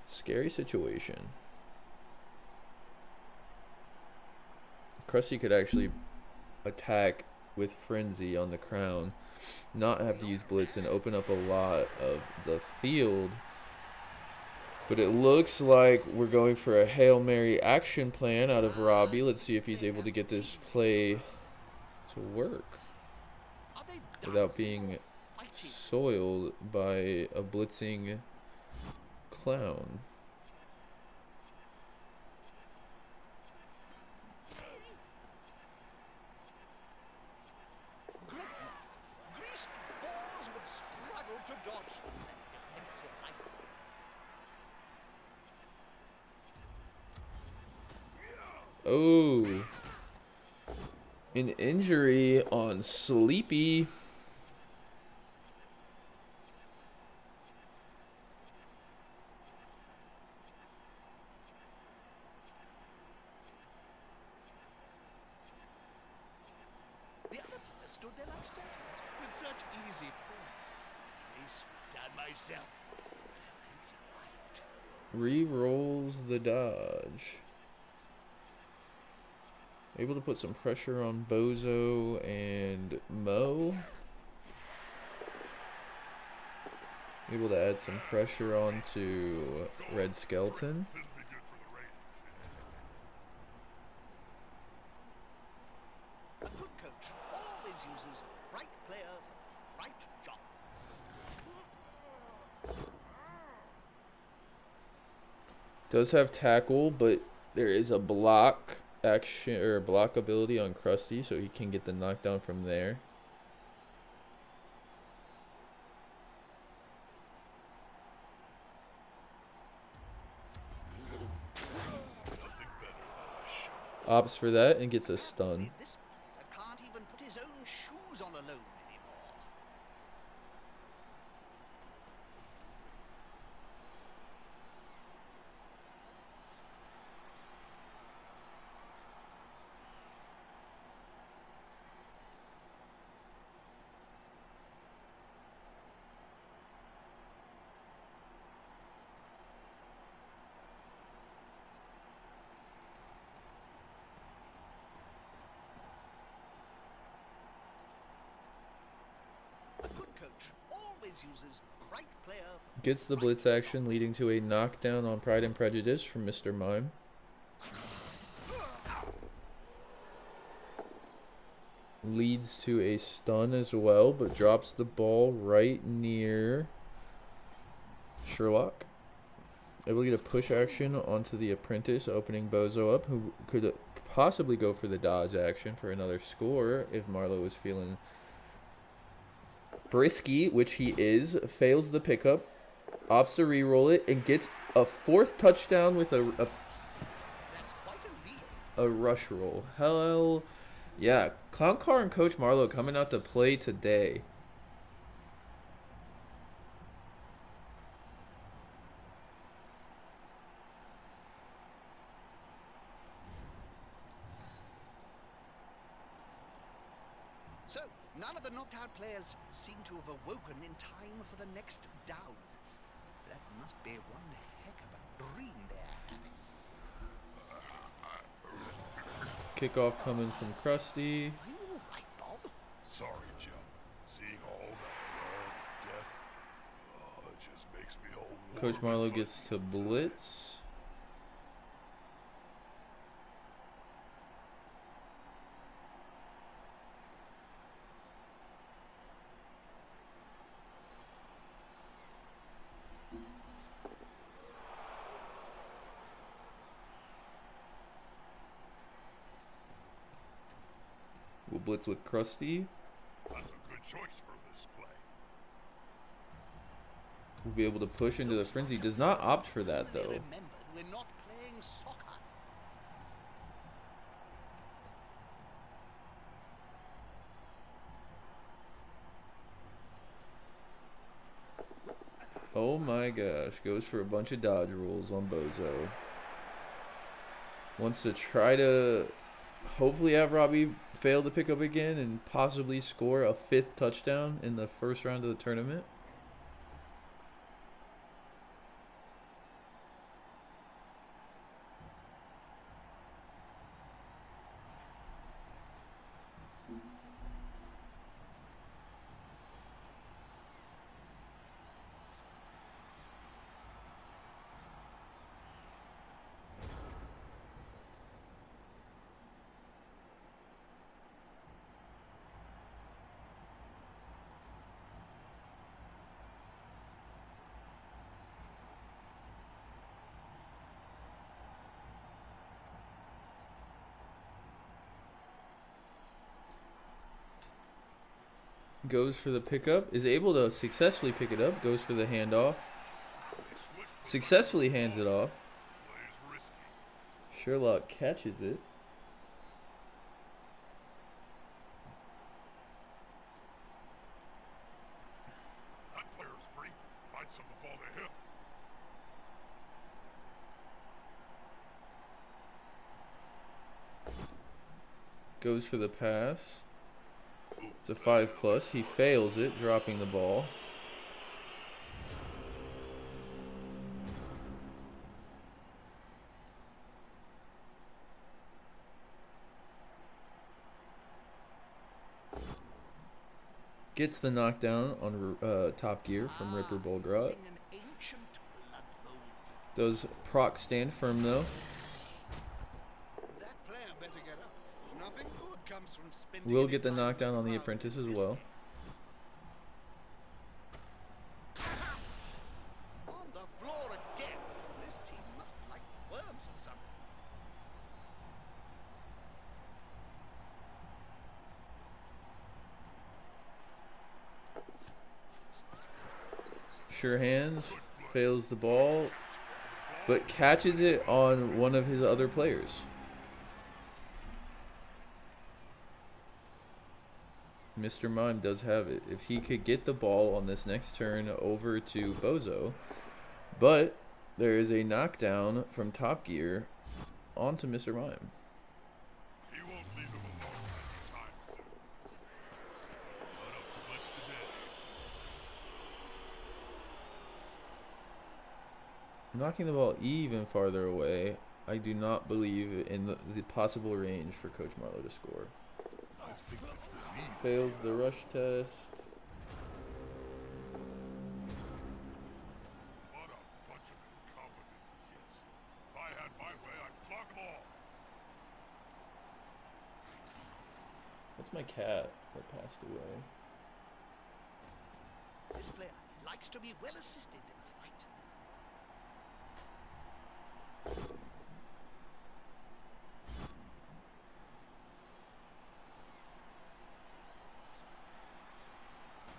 Scary situation. Krusty could actually attack with Frenzy on the crown, not have to use Blitz, and open up a lot of the field. But it looks like we're going for a Hail Mary action plan out of Robbie. Let's see if he's able to get this play to work Are they without dancing being or fighting? soiled by a blitzing clown. Greased balls would struggle to dodge them. Defensive line. Oh, an injury on Sleepy. The other player stood there like statues with such easy play. I swooped down myself. It's a light. Re-rolls the dodge. Able to put some pressure on Bozo and Mo. Able to add some pressure onto Red Skeleton. This'll be good for the ratings. A good coach always uses the right player for the right job. Does have tackle, but there is a block action or block ability on Krusty, so he can get the knockdown from there. Opts for that and gets a stun. This player can't even put his own shoes on alone anymore. always uses the right player for Gets the blitz action, leading to a knockdown on Pride and Prejudice from Mr. Mime. Leads to a stun as well, but drops the ball right near Sherlock. Able to get a push action onto the apprentice, opening Bozo up, who could possibly go for the dodge action for another score if Marlowe was feeling frisky, which he is. Fails the pickup, opts to re-roll it, and gets a 4th touchdown with that's quite a lead. a rush roll. Hell yeah. Clown Car and Coach Marlowe coming out to play today. So, none of the knocked out players seem to have awoken in time for the next down. That must be one heck of a dream they're having. Kickoff coming from Krusty. Are you all right, Bob? Sorry, Jim. Seeing all that blood and death, it just makes me all warm Coach Marlowe and gets fuzzy to inside. blitz. We'll blitz with Krusty. That's a good choice for this play. We'll be able to push into the frenzy. Does not opt for that though. Remembered we're not playing soccer. Oh my gosh. Goes for a bunch of dodge rolls on Bozo. Wants to try to hopefully have Robbie fail to pick up again and possibly score a 5th touchdown in the first round of the tournament. Goes for the pickup, is able to successfully pick it up, goes for the handoff, They switched the successfully hands it off. plays risky. Sherlock catches it. That player's free. I'd send the ball to him. Goes for the pass. It's a 5+. He fails it, dropping the ball. Gets the knockdown on Top Gear from Ripper Bolgrot. Using an ancient blood bowl. Does proc stand firm though? That player better get up. Nothing good comes from spending Will any get the time knockdown on the around apprentice as this well. game. On the floor again. This team must like worms or something. Sure hands, fails the ball, but catches it on one of his other players. Mr. Mime does have it. If he could get the ball on this next turn over to Bozo, but there is a knockdown from Top Gear onto Mr. Mime. He won't leave him alone anytime soon. Not up to blitz today. Knocking the ball even farther away, I do not believe in the possible range for Coach Marlowe to score. I think it's the knee. Fails the rush test. cat that passed away. This player likes to be well assisted in a fight.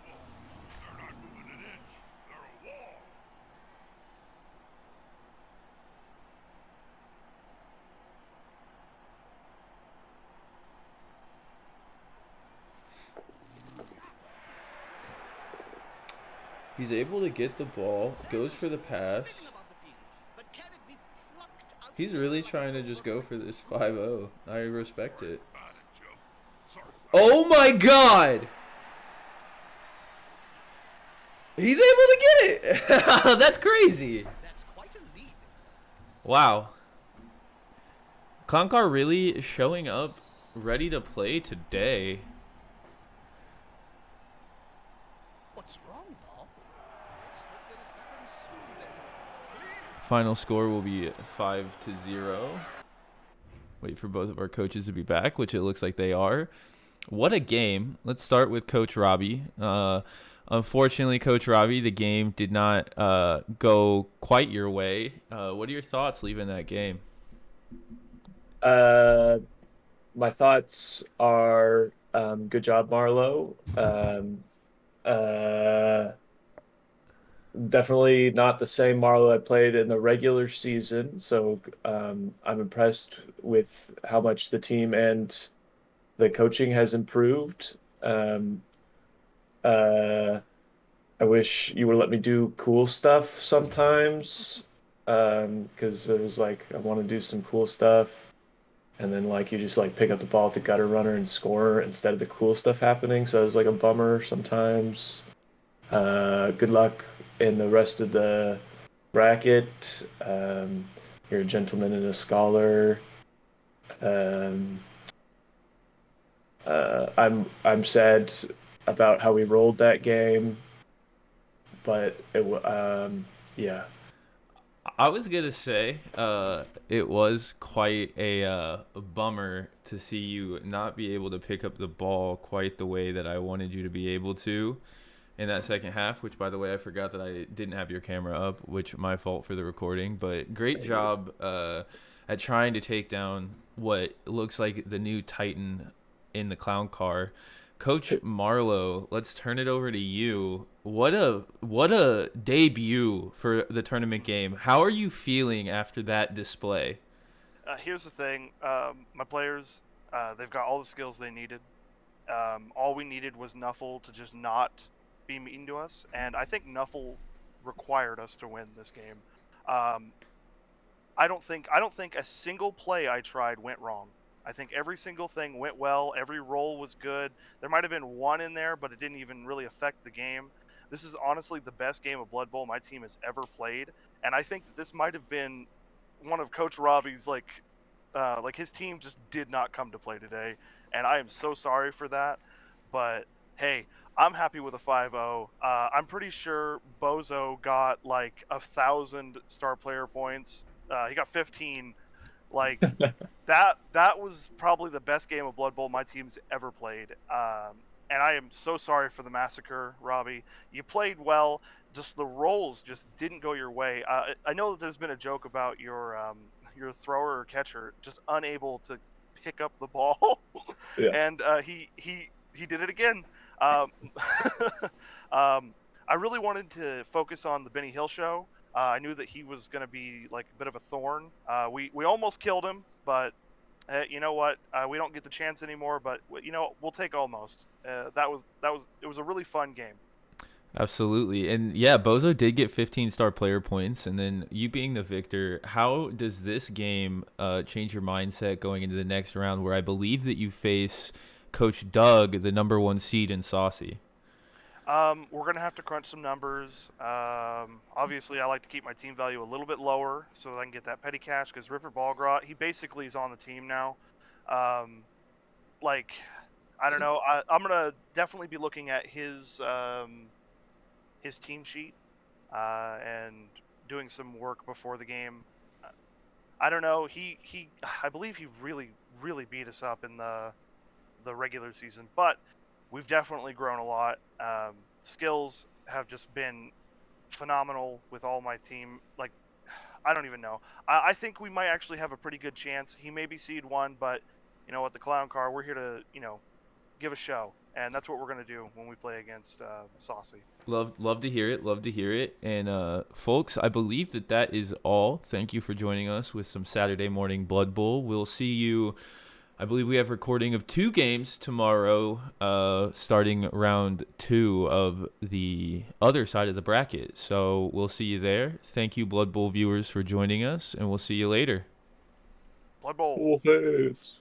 They're not moving an inch. They're a wall. He's able to get the ball, goes for the pass. Swinging above the field, but can it be plucked out He's really trying to just go for this 5-0. I respect it. Got it, Joe. Sorry. Oh my god! He's able to get it! That's crazy. That's quite a lead. Wow. Clown Car really showing up ready to play today. What's wrong, though? Let's hope that it happens soon then. Please. Final score will be 5-0. Wait for both of our coaches to be back, which it looks like they are. What a game. Let's start with Coach Robbie. Unfortunately, Coach Robbie, the game did not go quite your way. What are your thoughts leaving that game? My thoughts are good job, Marlo. Definitely not the same Marlo I played in the regular season, so I'm impressed with how much the team and the coaching has improved. Uh, I wish you would let me do cool stuff sometimes, because it was like I want to do some cool stuff, and then like you just like pick up the ball at the gutter runner and score instead of the cool stuff happening. So it was like a bummer sometimes. Good luck in the rest of the bracket. You're a gentleman and a scholar. Um, I'm sad about how we rolled that game, but yeah. I was gonna say, it was quite a bummer to see you not be able to pick up the ball quite the way that I wanted you to be able to in that second half. Which, by the way, I forgot that I didn't have your camera up, which my fault for the recording. But great job at trying to take down what looks like the new Titan in the clown car. Coach Marlowe, let's turn it over to you. What a debut for the tournament game. How are you feeling after that display? Here's the thing. My players, they've got all the skills they needed. All we needed was Nuffle to just not be mean to us, and I think Nuffle required us to win this game. Um, I don't think a single play I tried went wrong. I think every single thing went well. Every roll was good. There might have been one in there, but it didn't even really affect the game. This is honestly the best game of Blood Bowl my team has ever played, and I think that this might have been one of Coach Robbie's like his team just did not come to play today, and I am so sorry for that. But hey, I'm happy with a 5-0. I'm pretty sure Bozo got like 1,000 star player points. He got 15. Like that was probably the best game of Blood Bowl my team's ever played. And I am so sorry for the massacre, Robbie. You played well, just the rolls just didn't go your way. I know that there's been a joke about your thrower or catcher just unable to pick up the ball, Yeah. and he did it again. Um, I really wanted to focus on the Benny Hill show. I knew that he was going to be like a bit of a thorn. We almost killed him, but you know what? We don't get the chance anymore. But you know, we'll take almost. It was a really fun game. Absolutely. And yeah, Bozo did get 15 star player points. And then you being the victor, how does this game change your mindset going into the next round where I believe that you face Coach Doug, the #1 seed in Saucy? We're gonna have to crunch some numbers. Obviously, I like to keep my team value a little bit lower so that I can get that petty cash. Because Ripper Ballgrot, he basically is on the team now. Um, like, I don't know. I'm gonna definitely be looking at his team sheet and doing some work before the game. I don't know. I believe he really beat us up in the the regular season, but we've definitely grown a lot. Skills have just been phenomenal with all my team. Like, I don't even know. I think we might actually have a pretty good chance. He may be seed 1, but you know what, the Clown Car, we're here to, give a show, and that's what we're gonna do when we play against Saucy. Love to hear it. Love to hear it. And folks, I believe that is all. Thank you for joining us with some Saturday morning Blood Bowl. We'll see you. I believe we have recording of 2 games tomorrow, starting round 2 of the other side of the bracket. So we'll see you there. Thank you, Blood Bowl viewers, for joining us, and we'll see you later. Blood Bowl. Wolf heads.